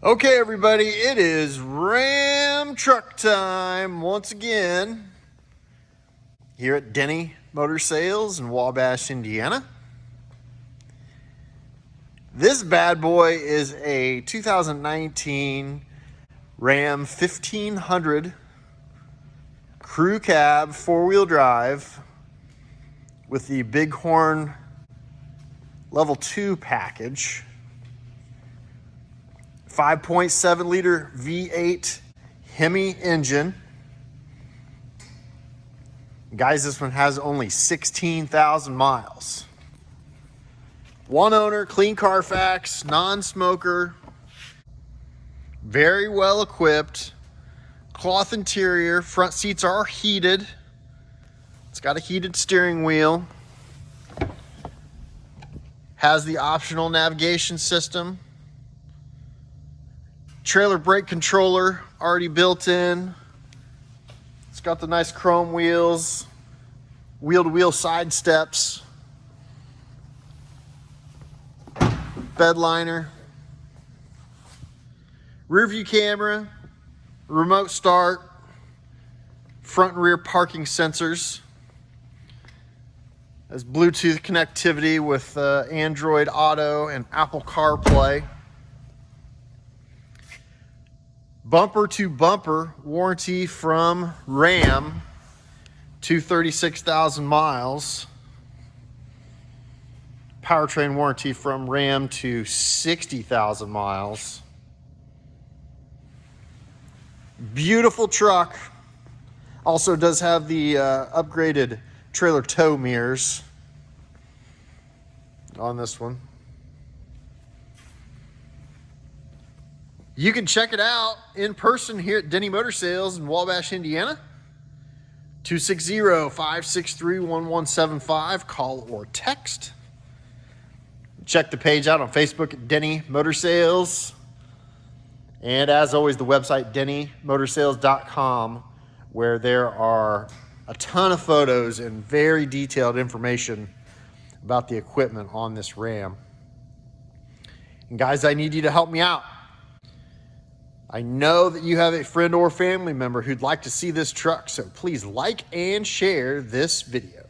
Okay, everybody, it is Ram truck time once again here at Denney Motor Sales in Wabash, Indiana. This bad boy is a 2019 Ram 1500 crew cab four-wheel drive with the Bighorn Level 2 package. 5.7 liter V8 Hemi engine. Guys, this one has only 16,000 miles. One owner, clean Carfax, non-smoker, very well equipped, cloth interior, front seats are heated. It's got a heated steering wheel. Has the optional navigation system. Trailer brake controller already built in. It's got the nice chrome wheels, wheel-to-wheel side steps, bed liner, rear view camera, remote start, front and rear parking sensors. Has Bluetooth connectivity with Android Auto and Apple CarPlay. Bumper to bumper warranty from Ram to 36,000 miles. Powertrain warranty from Ram to 60,000 miles. Beautiful truck. Also does have the upgraded trailer tow mirrors on this one. You can check it out in person here at Denney Motor Sales in Wabash, Indiana. 260-563-1175. Call or text. Check the page out on Facebook at Denney Motor Sales. And as always, the website DenneyMotorsales.com, where there are a ton of photos and very detailed information about the equipment on this Ram. And guys, I need you to help me out. I know that you have a friend or family member who'd like to see this truck, so please like and share this video.